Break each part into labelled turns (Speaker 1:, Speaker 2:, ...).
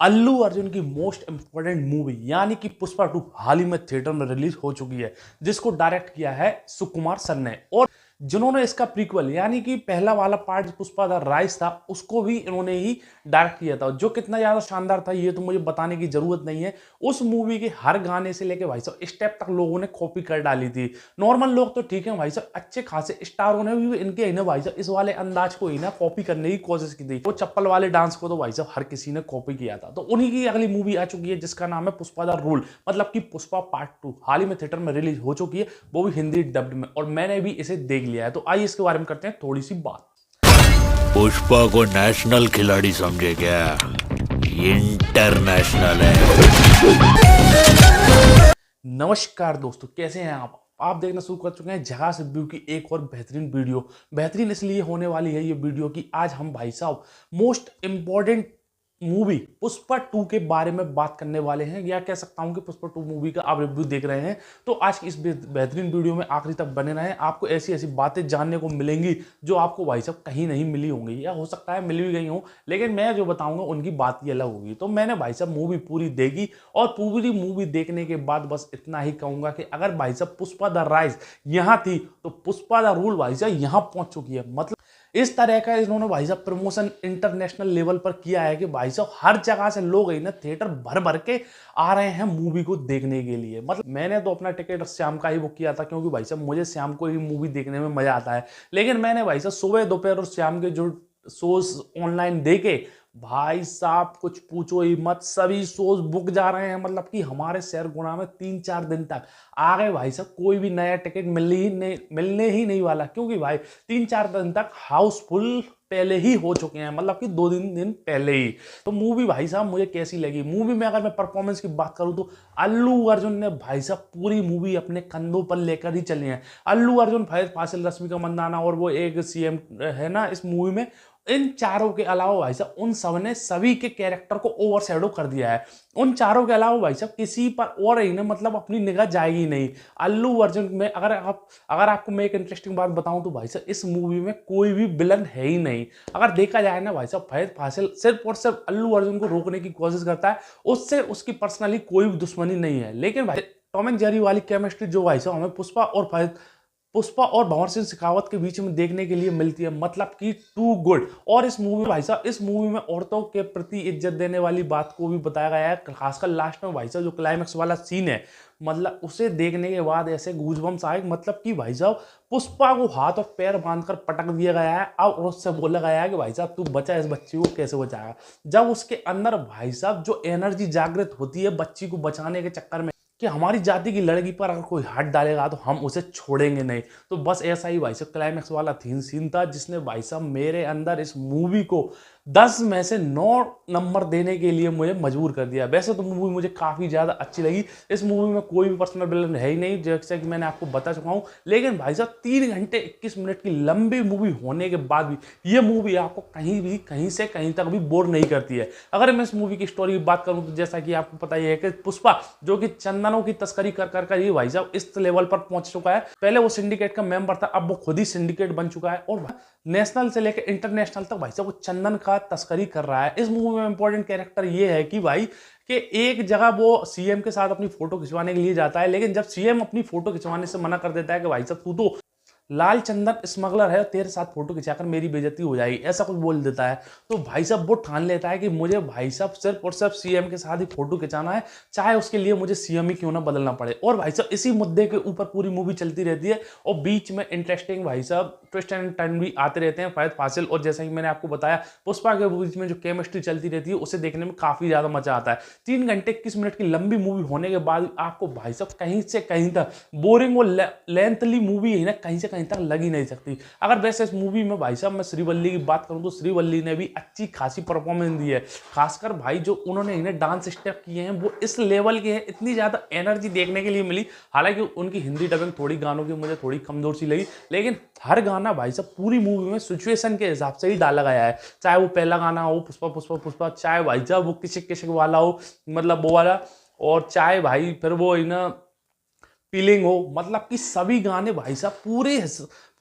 Speaker 1: अल्लू अर्जुन की most important movie यानी कि पुष्पा 2 हाल ही में थिएटर में रिलीज हो चुकी है, जिसको डायरेक्ट किया है सुकुमार सर ने। और जिन्होंने इसका प्रीक्वल यानी कि पहला वाला पार्ट पुष्पा द राइज था, उसको भी इन्होंने ही डायरेक्ट किया था। जो कितना ज्यादा शानदार था ये तो मुझे बताने की जरूरत नहीं है। उस मूवी के हर गाने से लेके भाई साहब स्टेप तक लोगों ने कॉपी कर डाली थी। नॉर्मल लोग तो ठीक है भाई साहब, अच्छे खासे स्टारों ने भी इनके इन्हें भाई साहब इस वाले अंदाज को ही ना कॉपी करने की कोशिश की थी। वो चप्पल वाले डांस को तो भाई साहब हर किसी ने कॉपी किया था। तो उन्हीं की अगली मूवी आ चुकी है जिसका नाम है पुष्पा द रूल, मतलब कि पुष्पा पार्ट 2 हाल ही में थिएटर में रिलीज हो चुकी है, वो भी हिंदी डब्ड में। और मैंने भी इसे देख लिया है, तो आइए इसके बारे में करते हैं थोड़ी सी बात।
Speaker 2: पुष्पा को नेशनल खिलाड़ी समझे क्या? इंटरनेशनल है।
Speaker 1: नमस्कार दोस्तों, कैसे हैं आप देखना शुरू कर चुके हैं झकास रिव्यू की एक और बेहतरीन वीडियो। बेहतरीन इसलिए होने वाली है ये वीडियो कि आज हम भाई साहब मोस्ट इंपॉर्टेंट मूवी पुष्पा 2 के बारे में बात करने वाले हैं, या कह सकता हूं कि पुष्पा 2 मूवी का आप रिव्यू देख रहे हैं। तो आज की इस बेहतरीन वीडियो में आखिरी तक बने रहें। आपको ऐसी ऐसी बातें जानने को मिलेंगी जो आपको भाई साहब कहीं नहीं मिली होंगी, या हो सकता है मिल भी गई हो, लेकिन मैं जो बताऊंगा उनकी बात ही अलग होगी। तो मैंने भाई साहब मूवी पूरी देखी, और पूरी मूवी देखने के बाद बस इतना ही कहूंगा कि अगर भाई साहब पुष्पा द राइज यहां थी तो पुष्पा द रूल भाई साहब यहां पहुंच चुकी है। मतलब इस तरह का इन्होंने भाई साहब प्रमोशन इंटरनेशनल लेवल पर किया है कि भाई साहब हर जगह से लोग ना थिएटर भर भर के आ रहे हैं मूवी को देखने के लिए। मतलब मैंने तो अपना टिकट शाम का ही बुक किया था, क्योंकि भाई साहब मुझे शाम को ही मूवी देखने में मजा आता है। लेकिन मैंने भाई साहब सुबह दोपहर और शाम के जो शोज ऑनलाइन देखे, भाई साहब कुछ पूछो ही मत, सभी शोज बुक जा रहे हैं। मतलब कि हमारे शहर गुना में 3-4 दिन तक आ गए भाई साहब, कोई भी नया टिकट मिलने ही नहीं वाला, क्योंकि भाई 3-4 दिन तक हाउसफुल पहले ही हो चुके हैं, मतलब कि 2 दिन पहले ही। तो मूवी भाई साहब मुझे कैसी लगी? मूवी में अगर मैं परफॉर्मेंस की बात करूं तो अल्लू अर्जुन ने भाई साहब पूरी मूवी अपने कंधों पर लेकर ही चले हैं। अल्लू अर्जुन, फहद फासिल, रश्मिका मंदाना और वो एक सीएम है ना इस मूवी में, इन चारों के अलावा भाई साहब उन सब ने सभी के कैरेक्टर को ओवरशैडो कर दिया है। उन चारों के अलावा भाई साहब किसी पर और ही ना मतलब अपनी निगाह जाएगी नहीं। अल्लू अर्जुन में अगर आपको मैं एक इंटरेस्टिंग बात बताऊं तो भाई साहब इस मूवी में कोई भी विलन है ही नहीं। अगर देखा जाए ना भाई साहब, फहद फासिल सिर्फ और सिर्फ अल्लू अर्जुन को रोकने की कोशिश करता है, उससे उसकी पर्सनली कोई भी दुश्मनी नहीं है। लेकिन भाई टॉम एंड जेरी वाली केमिस्ट्री जो भाई साहब हमें पुष्पा और भंवर सिंह शेखावत के बीच में देखने के लिए मिलती है, मतलब कि टू गुड। और इस मूवी भाई साहब इस मूवी में औरतों के प्रति इज्जत देने वाली बात को भी बताया गया है। खासकर लास्ट में भाई साहब जो क्लाइमेक्स वाला सीन है, मतलब उसे देखने के बाद ऐसे गूजबम्स आए, मतलब कि भाई साहब पुष्पा को हाथ और पैर बांधकर पटक दिया गया है और उससे बोला गया है कि भाई साहब तू बचा, इस बच्ची को कैसे बचाएगा। जब उसके अंदर भाई साहब जो एनर्जी जागृत होती है बच्ची को बचाने के चक्कर में कि हमारी जाति की लड़की पर अगर कोई हाथ डालेगा तो हम उसे छोड़ेंगे नहीं, तो बस ऐसा ही भाई साहब क्लाइमेक्स वाला सीन था जिसने भाई साहब मेरे अंदर इस मूवी को 10 में से 9 नंबर देने के लिए मुझे मजबूर कर दिया। वैसे तो मूवी मुझे काफ़ी ज़्यादा अच्छी लगी। इस मूवी में कोई भी पर्सनल विलन है ही नहीं, जैसे कि मैंने आपको बता चुका हूँ। लेकिन भाई साहब 3 घंटे 21 मिनट की लंबी मूवी होने के बाद भी ये मूवी आपको कहीं से कहीं तक भी बोर नहीं करती है। अगर मैं इस मूवी की स्टोरी की बात करूँ तो जैसा कि आपको पता ही है कि पुष्पा जो कि चंदनों की तस्करी कर ही भाई साहब इस लेवल पर पहुंच चुका है। पहले वो सिंडिकेट का मेंबर था, अब वो खुद ही सिंडिकेट बन चुका है, और नेशनल से लेकर इंटरनेशनल तक भाई साहब वो चंदन का तस्करी कर रहा है। इस मूवी में इंपॉर्टेंट कैरेक्टर ये है कि भाई कि एक जगह वो सीएम के साथ अपनी फोटो खिंचवाने के लिए जाता है, लेकिन जब सीएम अपनी फोटो खिंचवाने से मना कर देता है कि भाई साहब तू तो लाल चंदन स्मगलर है, तेरे साथ फोटो खिंचाकर मेरी बेइज्जती हो जाएगी, ऐसा कुछ बोल देता है, तो भाई साहब वो ठान लेता है कि मुझे भाई साहब सिर्फ और सिर्फ सीएम के साथ ही फोटो खिंचाना है, चाहे उसके लिए मुझे सीएम ही क्यों ना बदलना पड़े। और भाई साहब इसी मुद्दे के ऊपर पूरी मूवी चलती रहती है, और बीच में इंटरेस्टिंग भाई साहब ट्विस्ट एंड टर्न भी आते रहते हैं। फहद फासिल और जैसा कि मैंने आपको बताया पुष्पा के बीच में जो केमिस्ट्री चलती रहती है उसे देखने में काफी ज्यादा मजा आता है। 3 घंटे 21 मिनट की लंबी मूवी होने के बाद आपको भाई साहब कहीं से कहीं तक बोरिंग और लेंथली मूवी है ना कहीं से कहीं तक लगी नहीं सकती। अगर वैसे इस मूवी में भाई साहब मैं श्रीवल्ली की बात करूं तो श्रीवल्ली ने भी अच्छी खासी परफॉर्मेंस दी है। खासकर भाई जो उन्होंने इन्हें डांस स्टेप किए हैं वो इस लेवल के हैं, इतनी ज्यादा एनर्जी देखने के लिए मिली। हालांकि उनकी हिंदी डबिंग थोड़ी गानों की मुझे थोड़ी कमजोर सी लगी, लेकिन हर गाना भाई साहब पूरी मूवी में सिचुएशन के हिसाब से ही डाला गया है। चाहे वो पहला गाना हो पुष्पा पुष्पा पुष्पा, चाहे भाई साहब वो किशक किशक वाला हो, मतलब वो वाला, और चाहे भाई फिर वो ना फीलिंग हो, मतलब कि सभी गाने भाई साहब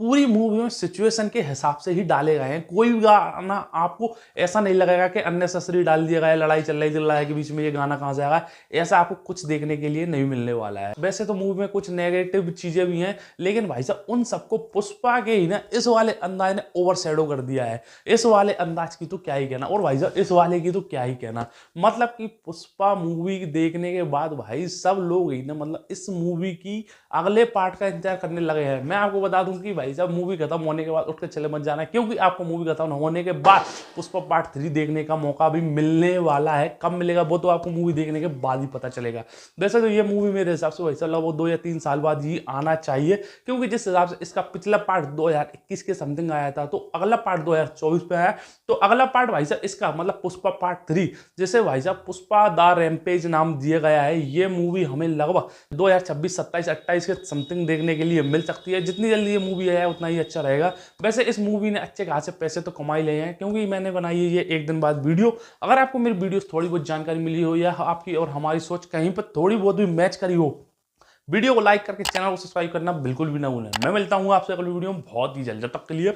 Speaker 1: पूरी मूवी में सिचुएशन के हिसाब से ही डाले गए हैं। कोई भी गाना आपको ऐसा नहीं लगेगा कि अननेसेसरी डाल दिया गया है, लड़ाई चल रही के बीच में ये गाना कहाँ से आएगा, ऐसा आपको कुछ देखने के लिए नहीं मिलने वाला है। वैसे तो मूवी में कुछ नेगेटिव चीजें भी हैं, लेकिन भाई साहब उन सबको पुष्पा के ही ना इस वाले अंदाज ने ओवरशैडो कर दिया है। इस वाले अंदाज की तो क्या ही कहना, और भाई साहब इस वाले की तो क्या ही कहना। मतलब कि पुष्पा मूवी देखने के बाद भाई सब लोग ही ना मतलब इस मूवी की अगले पार्ट का इंतजार करने लगे हैं। मैं आपको बता दूं कि भाई साहब मूवी खत्म होने के बाद उठ के चले मत जाना, क्योंकि आपको मूवी खत्म होने के बाद पुष्पा पार्ट 3 देखने का मौका भी मिलने वाला है। कब मिलेगा वो तो आपको मूवी देखने के बाद ही पता चलेगा। वैसे तो ये मूवी मेरे हिसाब से भाई साहब वो 2 या 3 साल बाद ही आना चाहिए, क्योंकि जिस हिसाब से इसका पिछला पार्ट 2021 के समथिंग आया था, तो अगला पार्ट 2024 पे आया, तो अगला पार्ट भाई साहब इसका मतलब पुष्पा पार्ट 3, जैसे भाई साहब पुष्पा द रैम्पेज नाम दिया गया है, ये मूवी हमें लगभग 2026, 27, 28 के समथिंग देखने के लिए मिल सकती है। जितनी जल्दी ये मूवी आया उतना ही अच्छा रहेगा। वैसे इस मूवी ने अच्छे खासे पैसे तो कमा ही लिए हैं, क्योंकि मैंने बनाई है ये एक दिन बाद वीडियो। अगर आपको मेरी वीडियो थोड़ी बहुत जानकारी मिली हो या आपकी और हमारी सोच कहीं पर थोड़ी बहुत भी मैच करी हो, वीडियो को लाइक करके चैनल को सब्सक्राइब करना बिल्कुल भी ना भूलें। मैं मिलता हूँ आपसे अगली वीडियो में बहुत ही जल्द। जब तक के लिए